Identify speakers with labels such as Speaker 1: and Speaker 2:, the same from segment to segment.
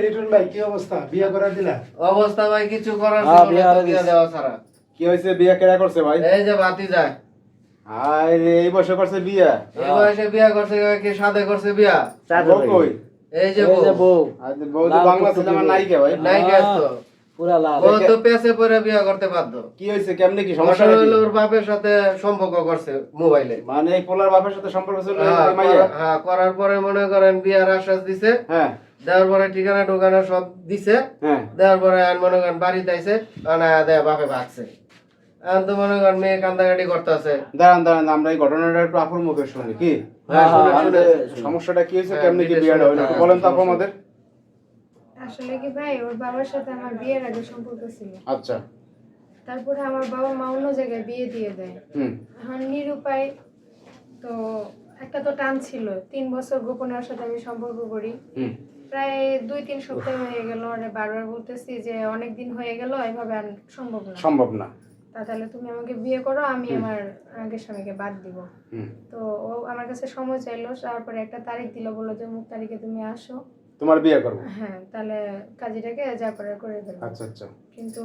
Speaker 1: Written ভাই কি অবস্থা বিয়ে করে দিলা?
Speaker 2: অবস্থা ভাই কিছু করার ছিল না তো বিয়া দেওয়া ছাড়া।
Speaker 3: কি হইছে বিয়ে কেডা করছে ভাই?
Speaker 2: এই যে ভাতিজা
Speaker 3: আয় রে এই বয়সে করছে বিয়ে?
Speaker 2: এই বয়সে বিয়া করছে কি সাথে করছে বিয়া?
Speaker 3: বউ কই?
Speaker 2: এই যে বউ
Speaker 3: আজ বউ তো বাংলা সিনেমা নায়িকা ভাই।
Speaker 2: নায়িকা তো
Speaker 4: পুরা লাল।
Speaker 2: ও তো পেছে পরে বিয়া করতে বাধ্য।
Speaker 3: কি হইছে কেমনে কি সমস্যা
Speaker 2: সমস্যা
Speaker 3: নাকি?
Speaker 2: হলো ওর বাপের সাথে সম্পর্ক করছে মোবাইলে।
Speaker 3: মানে এই পোলার বাপের সাথে সম্পর্ক ছিল এই মাইয়া?
Speaker 2: হ্যাঁ করার পরে মনে করেন বিয়ার আশ্বাস দিছে,
Speaker 3: হ্যাঁ
Speaker 2: দেওয়ার পরে ঠিকানা টোকানা সব দিছে,
Speaker 3: হ্যাঁ
Speaker 2: দেওয়ার পরে আর মনে করেন বাড়িতে আইছে আনা দেয় বাপে ভাগছে। এখন তো মনে করেন মেয়ে কান্দাকাটি করতে আছে।
Speaker 3: দাঁড়ান দাঁড়ান আমরা এই ঘটনাটা একটু আপুর মুখে শুনি কি আমাদের সমস্যাটা কি হয়েছে কেমনে কি বিয়েটা হলো একটু বলেন তো আপু আমাদের।
Speaker 5: আসলে কি ভাই ওর বাবার সাথে আমার বিয়ের আগে সম্পর্ক ছিল।
Speaker 3: আচ্ছা
Speaker 5: তারপরে আমার বাবা মা অন্য জায়গায় বিয়ে দিয়ে দেয়।
Speaker 3: হুম
Speaker 5: এখন নিরুপায় তো একটা তো টান ছিল। 3 বছর গোপনে ওর সাথে আমি সম্পর্ক করি।
Speaker 3: হুম
Speaker 5: প্রায় 2-3 সপ্তাহ হয়ে গেল। আর বারবার বলতেছি যে অনেক দিন হয়ে গেল, এভাবে আর সম্ভব না।
Speaker 3: সম্ভব না।
Speaker 5: তাহলে তুমি আমাকে বিয়ে করো, আমি আমার আগের স্বামীকে বাদ দিব।
Speaker 3: হুম
Speaker 5: তো ও আমার কাছে সময় চাইলো, তারপরে একটা তারিখ দিল, বললো যে অমুক তারিখে তুমি আসো।
Speaker 3: তোমার বিয়ে করব।
Speaker 5: হ্যাঁ তাহলে কাজীটাকে যা করে করে দেবো।
Speaker 3: আচ্ছা আচ্ছা
Speaker 5: কিন্তু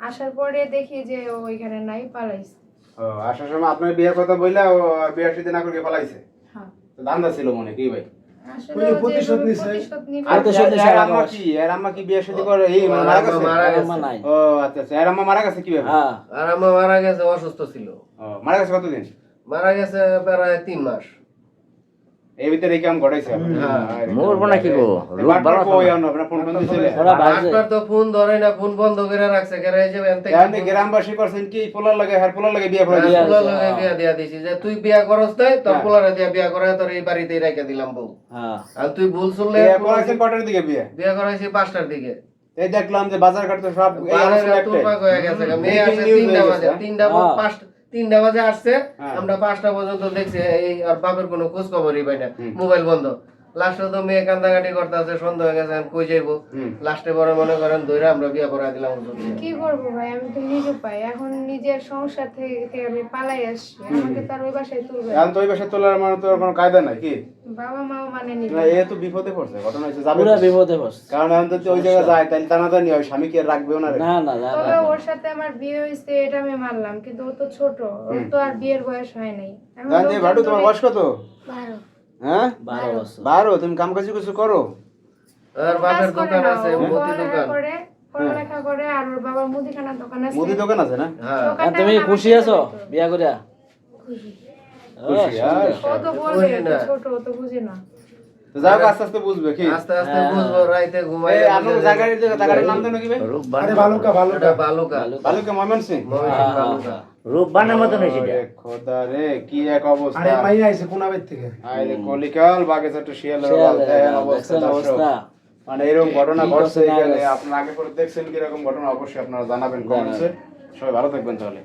Speaker 5: আসার পরে দেখি যে ও ওইখানে নাই, পালাইছে।
Speaker 3: ও আসার সময় আপনার বিয়ের কথা বইলা ও বিয়ের সাথে না করে পালাইছে।
Speaker 5: হ্যাঁ
Speaker 3: তো ধান্দা ছিল মনে কি ভাই?
Speaker 5: আসলে
Speaker 1: ওই
Speaker 5: ও যে
Speaker 1: প্রতিশোধ নিছে।
Speaker 5: প্রতিশোধ নিবে।
Speaker 3: আর
Speaker 4: প্রতিশোধ নিছে
Speaker 3: এর
Speaker 4: আর
Speaker 3: আম্মা কি এর আম্মা কি বিয়ে শাদী করে এই মানে মারা গেছে?
Speaker 2: মারা গেছে।
Speaker 4: আমার নাই।
Speaker 3: ও আচ্ছা আচ্ছা এর আম্মা মারা গেছে কিভাবে?
Speaker 4: হ্যাঁ
Speaker 2: আর আমার মারা গেছে অসুস্থ ছিল।
Speaker 3: ও মারা গেছে কতদিন?
Speaker 2: মারা গেছে প্রায় 3 মাস।
Speaker 3: এই ভিতরে কি আম ঘটাইছে?
Speaker 6: মরবো নাকি গো? রূপ
Speaker 3: বারবার
Speaker 6: বাড়াতো
Speaker 3: কই
Speaker 6: না।
Speaker 3: আনো আপনার ফোন বন্ধ ছিল?
Speaker 4: ওরা বাজে।
Speaker 2: ডাক্তার তো ফোন ধরে না, ফোন বন্ধ করে রাখছে কেন এই যে এনতে
Speaker 3: আপনি গ্রামবাসী করছেন কি পোলার লাগে হার পোলার লাগে বিয়ে করে
Speaker 4: বিয়ে
Speaker 3: দিয়েছেন?
Speaker 2: ফুলা লগে বিয়া দিয়া দিছি যে তুই বিয়া করস তাই তোর
Speaker 3: হ্যাঁ।
Speaker 2: পোলারে দিয়া বিয়া করে তোর এই বাড়িতেই রাইখা দিলাম বউ।
Speaker 4: হ্যাঁ
Speaker 2: আর তুই ভুল শুনলে
Speaker 3: বিয়ে করাইছেন কটার দিকে বিয়ে?
Speaker 2: বিয়া করাইছি 5টার দিকে।
Speaker 3: এই দেখলাম যে বাজার ঘাট তো সব এই
Speaker 2: বারে
Speaker 3: অবস্থা
Speaker 2: রাত
Speaker 3: একটাই।
Speaker 2: তুরপাক হয়ে গেছে মেয়ে আসে
Speaker 3: Breaking news
Speaker 2: 3টা
Speaker 3: হয়ে
Speaker 2: বাজে,
Speaker 3: গেছে,
Speaker 2: 3টা বাজে আসছে,
Speaker 3: হ্যাঁ।
Speaker 2: আমরা 5টা পর্যন্ত দেখছি এই আর বাপের কোনো খোঁজ খবরই পাই না,
Speaker 3: হুম।
Speaker 2: মোবাইল বন্ধ। লাস্টে তো মেয়ে কান্দাকাটি করতে আছে, সন্দেহ হয়ে গেছে এখন কই যাইবো।
Speaker 3: হুম।
Speaker 2: লাস্টে পরে মনে করেন ধইরা আমরা বিয়া করাই দিলাম ওর জন্য।
Speaker 5: কি করবো ভাই, আমি তো নিরুপায়। এখন নিজের সংসার থেকে আমি পালাই আসছি, আমাকে তার ওই বাসায় তুলবে না।
Speaker 3: এখন তো ওই বাসা তোলার মানে তো কোনো কায়দা নাই কি?
Speaker 5: বাবা মাও মানে নিবে
Speaker 3: না
Speaker 5: না।
Speaker 3: এ তো বিপদে পড়ছে ঘটনা হয়েছে যাবে
Speaker 4: পুরা
Speaker 3: তো।
Speaker 4: বিপদে পড়ছে।
Speaker 3: কারণ এখন তো ওই জায়গায় যায় তাহলে টানাটানি হয় স্বামী কি আর রাখবেও না রে?
Speaker 4: না না না
Speaker 5: তবে ওর সাথে আমার বিয়ে হয়েছে এটা আমি মানলাম, কিন্তু ও তো ছোট, ওর তো আর বিয়ের বয়স হয় নাই। এখন
Speaker 3: জান যে
Speaker 5: লোকজন
Speaker 3: ভাটু তোমার
Speaker 5: ধরে-
Speaker 3: বয়স কত?
Speaker 5: 12
Speaker 3: হ্যাঁ
Speaker 4: 12 বছর।
Speaker 3: 12 তুমি কাম কাজ কিছু করো?
Speaker 2: আর বাপের
Speaker 5: কাজ করে
Speaker 2: দোকান
Speaker 5: না,
Speaker 2: আছে,
Speaker 5: ও
Speaker 2: মুদি
Speaker 5: পড়ালেখা
Speaker 2: দোকান।
Speaker 5: করে, পড়ালেখা করে, আর ওর বাবার মুদিখানার দোকান আছে।
Speaker 3: মুদি দোকান আছে না?
Speaker 2: হ্যাঁ
Speaker 5: দোকানটা
Speaker 4: আর তুমি
Speaker 5: আমার
Speaker 4: খুশি
Speaker 5: সাথে
Speaker 4: আছো
Speaker 5: জড়িত।
Speaker 4: বিয়া করিয়া?
Speaker 5: খুশি।
Speaker 3: খুশি, আর?
Speaker 5: ও তো বলবে,
Speaker 2: বুঝি
Speaker 5: ও তো
Speaker 2: না।
Speaker 5: ছোট, ও তো বুঝে না।
Speaker 3: তো যাও আস্তে আস্তে বুঝবে কি?
Speaker 2: আস্তে আস্তে
Speaker 4: হ্যাঁ।
Speaker 2: বুঝবো, রাইতে ঘুমাই
Speaker 3: এই আপনার জায়গাটার নাম দেন কি ভাই?
Speaker 6: রূপ
Speaker 1: আরে
Speaker 6: বান
Speaker 1: ভালুকা ভালুকা
Speaker 2: বালুকা
Speaker 3: বালুকা ময়মনসিং।
Speaker 2: বালুকা।
Speaker 6: রূপ বানের মতন হয়েছে
Speaker 3: আরে খোদা রে কি এক অবস্থা।
Speaker 1: আরে মাইয়া আইছে কোনাবের থেকে।
Speaker 3: আরে কলিকাল বাগে একটা শিয়ালের
Speaker 4: শিয়াল,
Speaker 3: দেখেন অবস্থা
Speaker 4: দেখছেন
Speaker 3: দর্শক।
Speaker 4: অবস্থা?
Speaker 3: মানে এরকম ঘটনা
Speaker 4: কি
Speaker 3: ঘটছে
Speaker 4: করছে না
Speaker 3: এখানে
Speaker 4: করছে?
Speaker 3: আপনারা আগে পরে দেখছেন কি রকম ঘটনা অবশ্যই আপনারা জানাবেন কমেন্টসে। সবাই ভালো থাকবেন তাহলে।